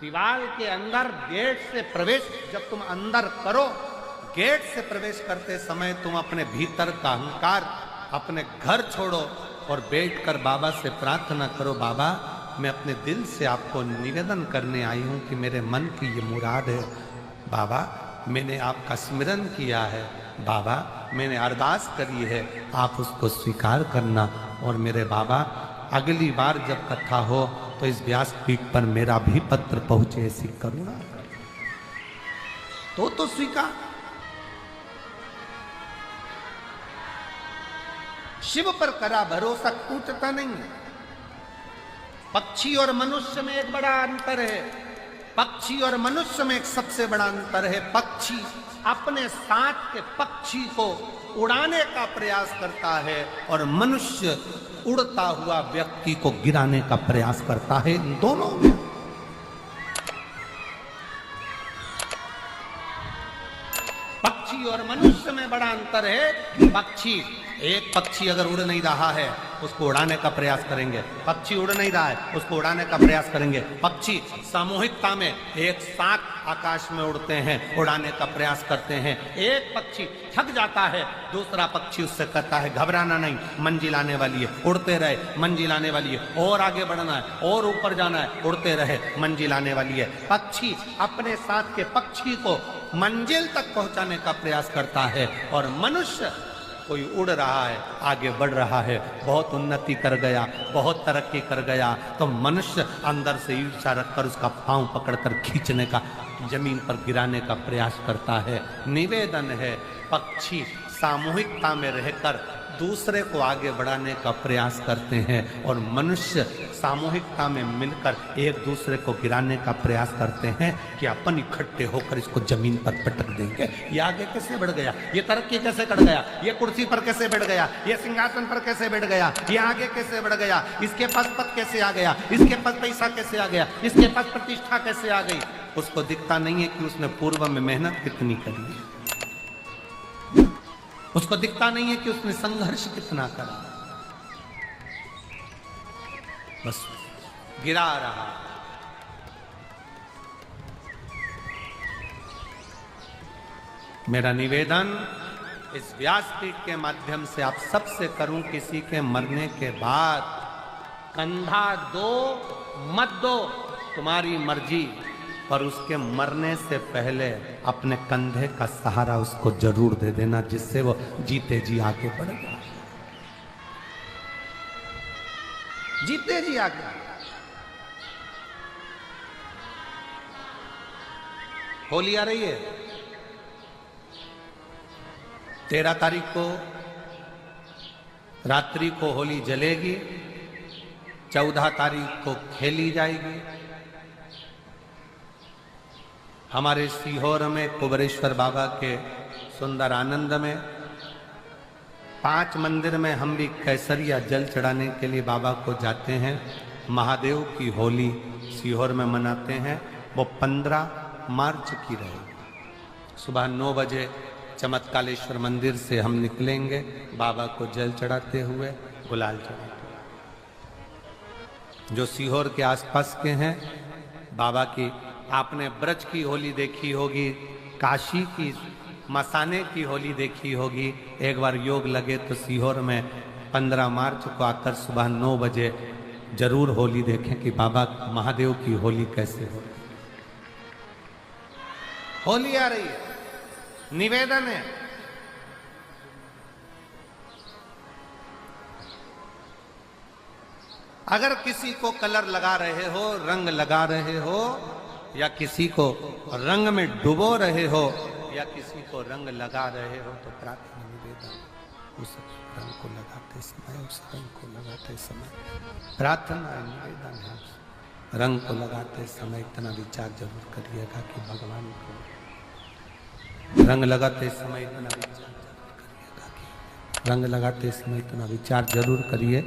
दीवार के अंदर गेट से प्रवेश जब तुम अंदर करो, गेट से प्रवेश करते समय तुम अपने भीतर का अहंकार, अपने घर छोड़ो और बैठकर बाबा से प्रार्थना करो, बाबा मैं अपने दिल से आपको निवेदन करने आई हूं कि मेरे मन की ये मुराद है। बाबा मैंने आपका स्मरण किया है, बाबा मैंने अरदास करी है, आप उसको स्वीकार करना। और मेरे बाबा अगली बार जब कथा हो तो इस व्यासपीठ पर मेरा भी पत्र पहुंचे, ऐसी करुणा तो स्वीकार। शिव पर करा भरोसा, टूटता नहीं है। पक्षी और मनुष्य में एक बड़ा अंतर है। पक्षी और मनुष्य में एक सबसे बड़ा अंतर है। पक्षी अपने साथ के पक्षी को उड़ाने का प्रयास करता है और मनुष्य उड़ता हुआ व्यक्ति को गिराने का प्रयास करता है। इन दोनों में पक्षी और मनुष्य में बड़ा अंतर है। पक्षी, एक पक्षी अगर उड़ नहीं रहा है उसको उड़ाने का प्रयास करेंगे, पक्षी उड़ नहीं रहा है उसको उड़ाने का प्रयास करेंगे। पक्षी सामूहिकता में एक साथ आकाश में उड़ते हैं, उड़ाने का प्रयास करते हैं। एक पक्षी थक जाता है, दूसरा पक्षी उससे कहता है घबराना नहीं, मंजिल आने वाली है, उड़ते रहे, मंजिल आने वाली है, और आगे बढ़ना है, और ऊपर जाना है, उड़ते रहे, मंजिल आने वाली है। पक्षी अपने साथ के पक्षी को मंजिल तक पहुंचाने का प्रयास करता है। और मनुष्य कोई उड़ रहा है, आगे बढ़ रहा है, बहुत उन्नति कर गया, बहुत तरक्की कर गया, तो मनुष्य अंदर से ईर्ष्या रखकर उसका पांव पकड़कर खींचने का, जमीन पर गिराने का प्रयास करता है। निवेदन है, पक्षी सामूहिकता में रहकर दूसरे को आगे बढ़ाने का प्रयास करते हैं और मनुष्य सामूहिकता में मिलकर एक दूसरे को गिराने का प्रयास करते हैं कि अपन इकट्ठे होकर इसको जमीन पर पटक देंगे। ये आगे कैसे बढ़ गया, ये तरक्की कैसे कर गया, ये कुर्सी पर कैसे बैठ गया, ये सिंहासन पर कैसे बैठ गया, ये आगे कैसे बढ़ गया, इसके पास पद कैसे आ गया, इसके पास पैसा कैसे आ गया, इसके पास प्रतिष्ठा कैसे आ गई। उसको दिखता नहीं है कि उसने पूर्व में मेहनत कितनी करी है, उसको दिखता नहीं है कि उसने संघर्ष कितना करा, बस गिरा रहा। मेरा निवेदन इस व्यासपीठ के माध्यम से आप सबसे करूं, किसी के मरने के बाद कंधा दो मत दो, तुम्हारी मर्जी, पर उसके मरने से पहले अपने कंधे का सहारा उसको जरूर दे देना, जिससे वो जीते जी आगे बढ़ेगा, जीते जी आगे। होली आ रही है, 13 तारीख को रात्रि को होली जलेगी, 14 तारीख को खेली जाएगी। हमारे सीहोर में कुबरेश्वर बाबा के सुंदर आनंद में 5 मंदिर में हम भी केसरिया जल चढ़ाने के लिए बाबा को जाते हैं। महादेव की होली सीहोर में मनाते हैं, वो 15 मार्च की रहेगी। सुबह 9 बजे चमत्कालेश्वर मंदिर से हम निकलेंगे, बाबा को जल चढ़ाते हुए, गुलाल चढ़ाते हुए। जो सीहोर के आसपास के हैं, बाबा की आपने ब्रज की होली देखी होगी, काशी की मसाने की होली देखी होगी। एक बार योग लगे तो सीहोर में 15 मार्च को आकर सुबह 9 बजे जरूर होली देखें कि बाबा महादेव की होली कैसे हो। होली आ रही है, निवेदन है, अगर किसी को कलर लगा रहे हो, रंग लगा रहे हो, या किसी को रंग में डुबो रहे हो, या किसी को रंग लगा रहे हो, तो प्रार्थना निवेदन उस रंग को लगाते समय, उस रंग को लगाते समय प्रार्थना निवेदन है, रंग को लगाते समय इतना विचार जरूर करिएगा कि भगवान को रंग लगाते समय इतना विचार जरूर करिएगा कि रंग लगाते समय इतना विचार जरूर करिए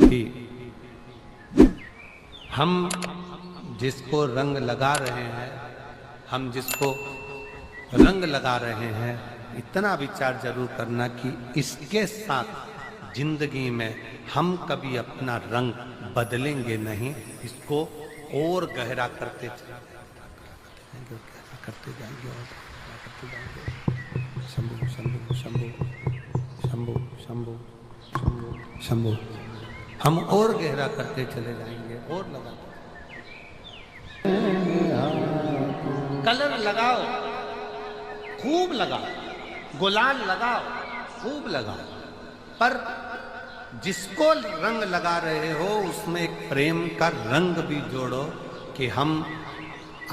कि हम जिसको रंग लगा रहे हैं, हम जिसको रंग लगा रहे हैं, इतना विचार जरूर करना कि इसके साथ जिंदगी में हम कभी अपना रंग बदलेंगे नहीं, इसको और गहरा करते जाएंगे, करते जाएंगे और करते जाएंगे। शंभु शंभु शंभु शंभु शंभु शंभु शंभु। हम और गहरा करते चले जाएंगे और लगाते। कलर लगाओ, खूब लगाओ, गुलाल लगाओ, खूब लगाओ, पर जिसको रंग लगा रहे हो उसमें एक प्रेम का रंग भी जोड़ो कि हम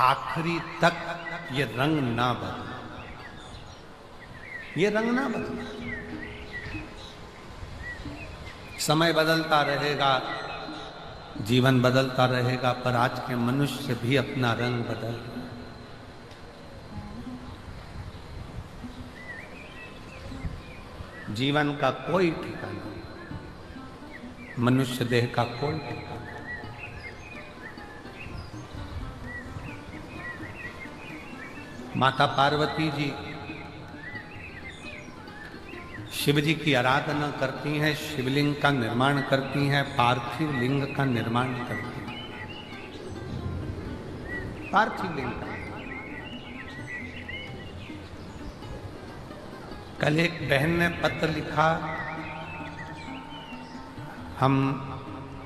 आखिरी तक ये रंग ना बदले, ये रंग ना बदले। समय बदलता रहेगा, जीवन बदलता रहेगा, पर आज के मनुष्य भी अपना रंग बदल रहे। जीवन का कोई ठिकाना नहीं, मनुष्य देह का कोई ठिकाना नहीं। माता पार्वती जी शिव जी की आराधना करती हैं, शिवलिंग का निर्माण करती हैं, पार्थिव लिंग का निर्माण करती हैं। पार्थिव लिंग का कल एक बहन ने पत्र लिखा, हम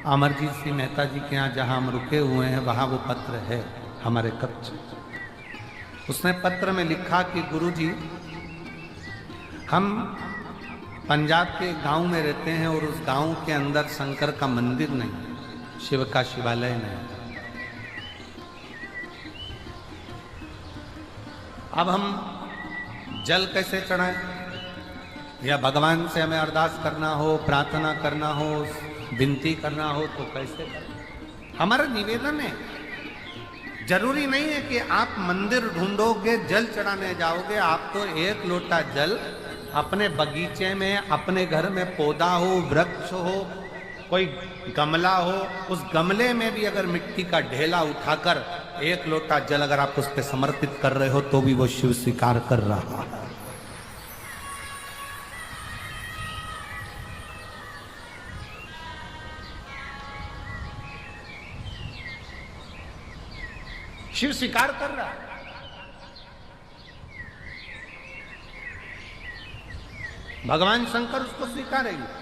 अमरजीत सिंह मेहता जी के यहाँ जहाँ हम रुके हुए हैं वहाँ वो पत्र है हमारे कक्ष। उसने पत्र में लिखा कि गुरुजी, हम पंजाब के गांव में रहते हैं और उस गांव के अंदर शंकर का मंदिर नहीं, शिव का शिवालय नहीं। अब हम जल कैसे चढ़ाएं, या भगवान से हमें अरदास करना हो, प्रार्थना करना हो, विनती करना हो तो कैसे करें? हमारा निवेदन है, जरूरी नहीं है कि आप मंदिर ढूंढोगे, जल चढ़ाने जाओगे। आप तो एक लोटा जल अपने बगीचे में, अपने घर में पौधा हो, वृक्ष हो, कोई गमला हो, उस गमले में भी अगर मिट्टी का ढेला उठाकर एक लोटा जल अगर आप उस पर समर्पित कर रहे हो तो भी वो शिव स्वीकार कर रहा है। शिव स्वीकार कर रहा है। भगवान शंकर उसको स्वीकारेंगे।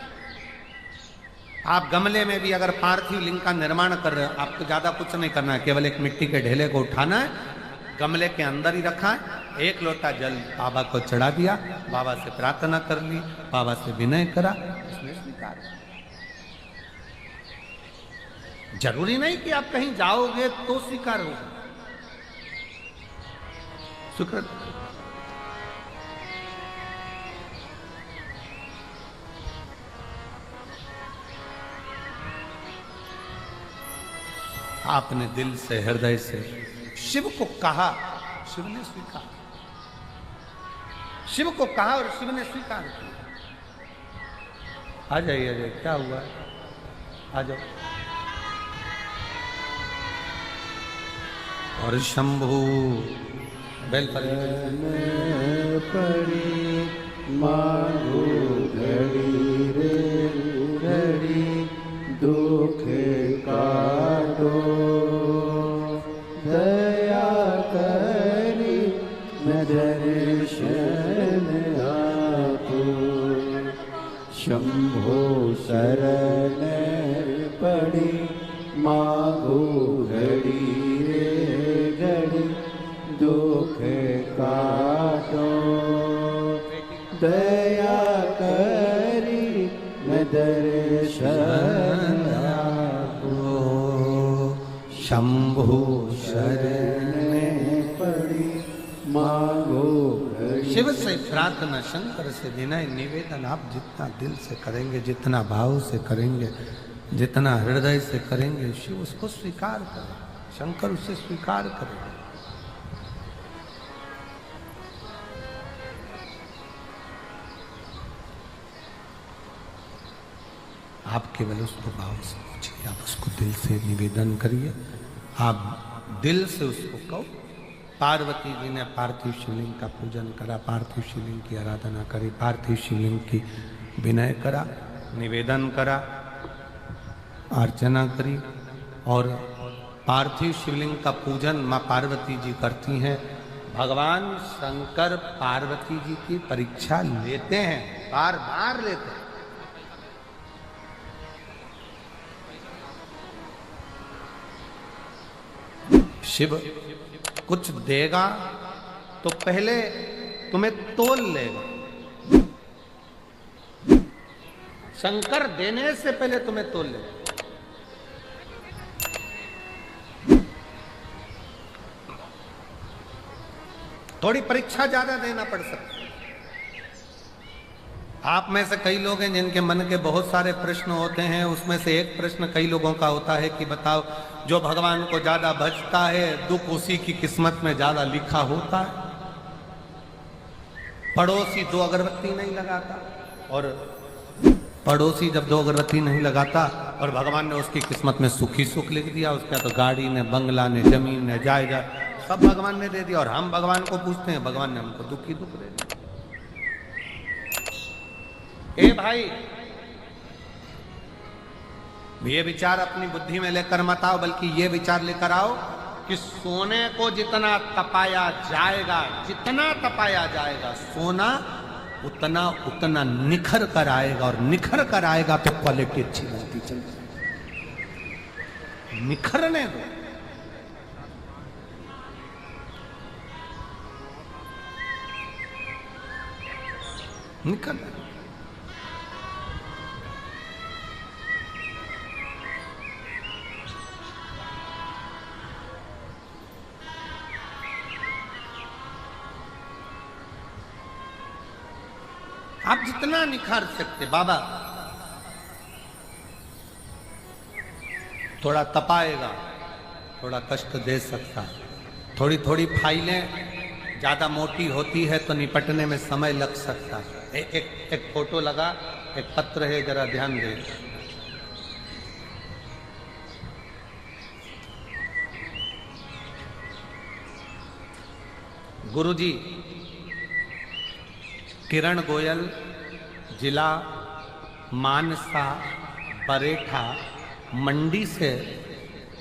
आप गमले में भी अगर पार्थिव लिंग का निर्माण कर रहे हो, आपको ज्यादा कुछ नहीं करना है, केवल एक मिट्टी के ढेले को उठाना है, गमले के अंदर ही रखा है, एक लोटा जल बाबा को चढ़ा दिया, बाबा से प्रार्थना कर ली, बाबा से विनय करा, उसने स्वीकार। जरूरी नहीं कि आप कहीं जाओगे तो स्वीकार होगा। शुक्र आपने दिल से, हृदय से शिव को कहा, शिव ने स्वीकार। शिव को कहा और शिव ने स्वीकार किया। आ जाइए, आ जाइए, क्या हुआ? आ जाओ। और शंभू बेल पड़ी मांगो घड़ी रे घड़ी, दुख काटो दया करी दर्शन आपो। शंभो शरण पड़ी मांगो घड़ी रे घड़ी, दुख काटो दया करी दर्शन आपो। शंभु शरण पड़ी मांगो घड़ी। शिव से प्रार्थना, शंकर से विनय निवेदन आप जितना दिल से करेंगे, जितना भाव से करेंगे, जितना हृदय से करेंगे, शिव उसको स्वीकार करें, शंकर उसे स्वीकार करें। आप केवल उसको भाव से पूछिए, आप उसको दिल से निवेदन करिए, आप दिल से उसको कहो। पार्वती जी ने पार्थिव शिवलिंग का पूजन करा, पार्थिव शिवलिंग की आराधना करी, पार्थिव शिवलिंग की विनय करा, निवेदन करा, अर्चना करी और पार्थिव शिवलिंग का पूजन माँ पार्वती जी करती हैं। भगवान शंकर पार्वती जी की परीक्षा लेते हैं, बार बार लेते हैं। शिव कुछ देगा तो पहले तुम्हें तोल लेगा। शंकर देने से पहले तुम्हें तोल लेगा। थोड़ी परीक्षा ज्यादा देना पड़ सकता है। आप में से कई लोग हैं जिनके मन के बहुत सारे प्रश्न होते हैं, उसमें से एक प्रश्न कई लोगों का होता है कि बताओ, जो भगवान को ज्यादा भजता है दुख उसी की किस्मत में ज्यादा लिखा होता है। पड़ोसी 2 अगरबत्ती नहीं लगाता, और पड़ोसी जब 2 अगरबत्ती नहीं लगाता और भगवान ने उसकी किस्मत में सुखी सुख लिख दिया, उसका तो गाड़ी ने, बंगला ने, जमीन ने, जायदाद सब भगवान ने दे दिया, और हम भगवान को पूछते हैं, भगवान ने हमको दुख ही दुख दे दिया। ए भाई, ये विचार अपनी बुद्धि में लेकर मत आओ, बल्कि ये विचार लेकर आओ कि सोने को जितना तपाया जाएगा, जितना तपाया जाएगा, सोना उतना उतना निखर कर आएगा, और निखर कर आएगा तो क्वालिटी अच्छी बनती चलेगी। निखरने दो। निकल आप जितना निखार सकते। बाबा थोड़ा तपाएगा, थोड़ा कष्ट दे सकता है। थोड़ी थोड़ी फाइलें ज्यादा मोटी होती है तो निपटने में समय लग सकता है। एक फोटो लगा, एक पत्र है, जरा ध्यान दे। गुरुजी किरण गोयल, जिला मानसा बरेठा मंडी से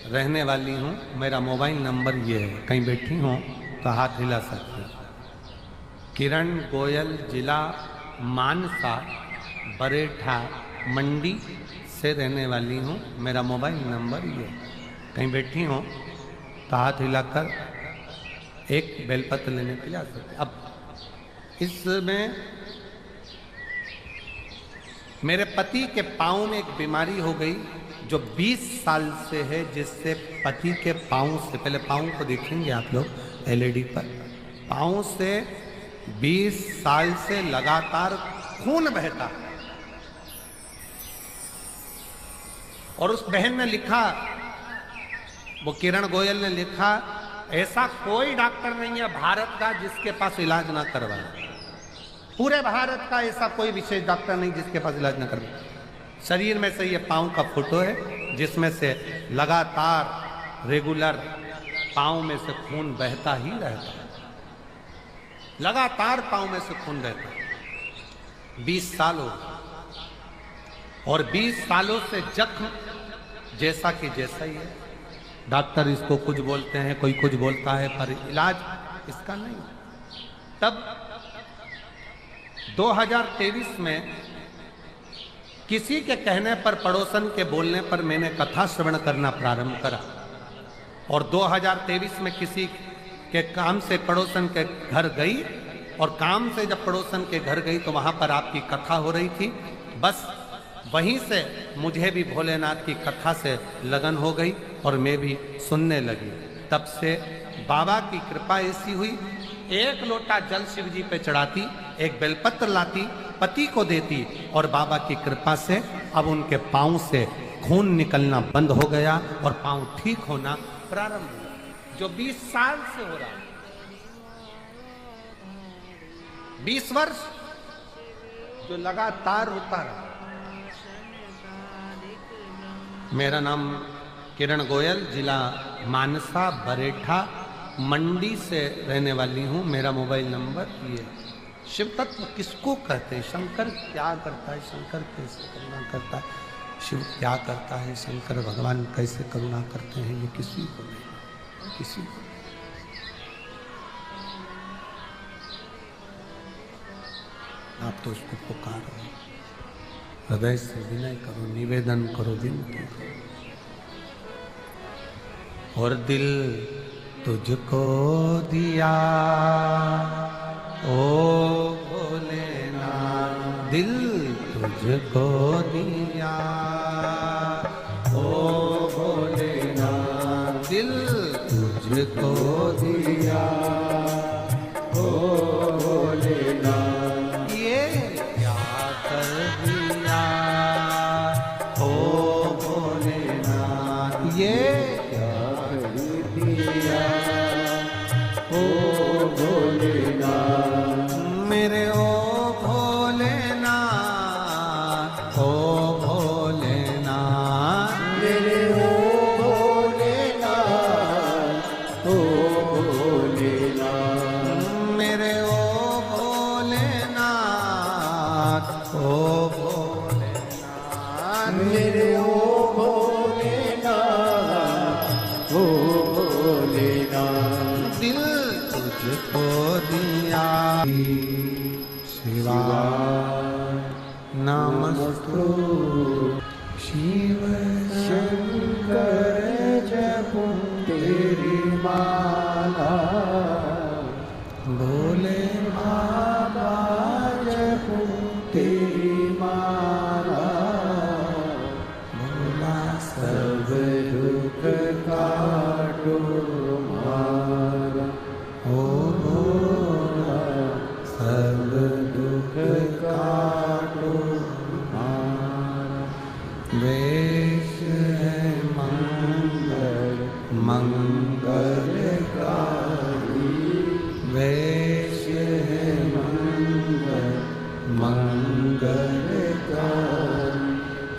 रहने वाली हूँ। मेरा मोबाइल नंबर ये है, कहीं बैठी हूँ तो हाथ हिला सकते। किरण गोयल, जिला मानसा बरेठा मंडी से रहने वाली हूँ। मेरा मोबाइल नंबर ये है, कहीं बैठी हूँ तो हाथ हिलाकर एक बेलपत्र लेने के लिए आ सकते। अब इसमें मेरे पति के पाँव में एक बीमारी हो गई जो 20 साल से है, जिससे पति के पाँव से, पहले पाँव को देखेंगे आप लोग एलईडी पर, पाँव से 20 साल से लगातार खून बहता। और उस बहन ने लिखा, वो किरण गोयल ने लिखा, ऐसा कोई डॉक्टर नहीं है भारत का जिसके पास इलाज ना करवाए। पूरे भारत का ऐसा कोई विशेष डॉक्टर नहीं जिसके पास इलाज ना करवाए। शरीर में से ये पाँव का फोटो है, जिसमें से लगातार रेगुलर पाँव में से खून बहता ही रहता है। लगातार पाँव में से खून बहता है। 20 साल हो गए, और 20 सालों से जख्म जैसा कि जैसा ही है। डॉक्टर इसको कुछ बोलते हैं, कोई कुछ बोलता है, पर इलाज इसका नहीं। तब 2023 में किसी के कहने पर, पड़ोसन के बोलने पर मैंने कथा श्रवण करना प्रारंभ करा। और 2023 में किसी के काम से पड़ोसन के घर गई, और काम से जब पड़ोसन के घर गई तो वहाँ पर आपकी कथा हो रही थी। बस वहीं से मुझे भी भोलेनाथ की कथा से लगन हो गई और मैं भी सुनने लगी। तब से बाबा की कृपा ऐसी हुई, 1 लोटा जल शिव जी पे चढ़ाती, एक बेलपत्र लाती, पति को देती, और बाबा की कृपा से अब उनके पाँव से खून निकलना बंद हो गया और पाँव ठीक होना प्रारंभ हुआ, जो 20 साल से हो रहा है। 20 वर्ष जो लगातार होता रहा। मेरा नाम किरण गोयल, जिला मानसा बरेठा मंडी से रहने वाली हूँ। मेरा मोबाइल नंबर ये। शिव तत्व किसको कहते हैं? शंकर क्या करता है, शंकर कैसे करना करता है, शिव क्या करता है, शंकर भगवान कैसे करुणा करते हैं, ये किसी को नहीं, किसी को। आप तो उसको पुकारो, हृदय से विनय करो, निवेदन करो, विनती करो। और दिल तुझको दिया ओ भोलेनाथ, दिल तुझको दिया ओ भोलेनाथ, दिल तुझको दिया ओ भोलेनाथ, ये क्या कर दिया ओ भोलेनाथ, ये क्या कर दिया ओ भोलेनाथ, मेरे ओ भोलेनाथ, ओ भोलेनाथ, मेरे ओ भोलेनाथ, ओ भोलेनाथ, मेरे ओ भोलेनाथ, ओ भोलेनाथ, मेरे ओ भोलेनाथ, ओ भोलेनाथ, दिल तुझको दिया। शिवाय नमस्तु शिव शंकर जपूं तेरी माला, भोले बाबा जपूं तेरी माला, भोला सब दुख काटो मारा, ओ भोला सब दुख काटो मारा, वेश है मंगल मंगलकारी, वेश है मंगल मंगलकारी,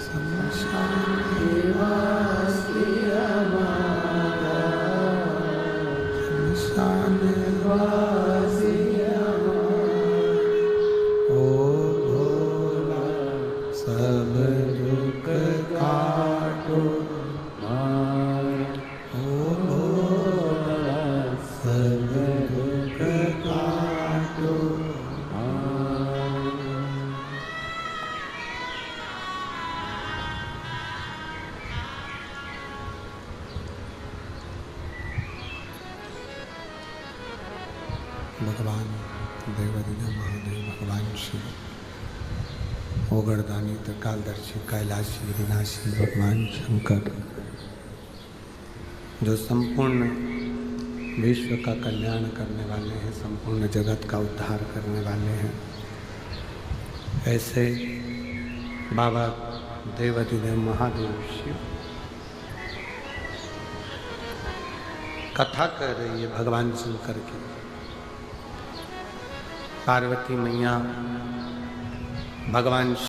शमशान निवासी हमारा, शमशान निवासी हमारा, ओ भोला सब दुख काटो मारा, ओ भोला सब दुख काटो। भगवान देवदिना महादेव, भगवान शिव, ओगरदानी त्रिकालदर्शी कैलाशी विनाशी भगवान शंकर, जो संपूर्ण विश्व का कल्याण करने वाले हैं, संपूर्ण जगत का उद्धार करने वाले हैं, ऐसे बाबा देवाधिदेव महादेव शिव कथा कर रही है भगवान शंकर की। पार्वती मैया भगवान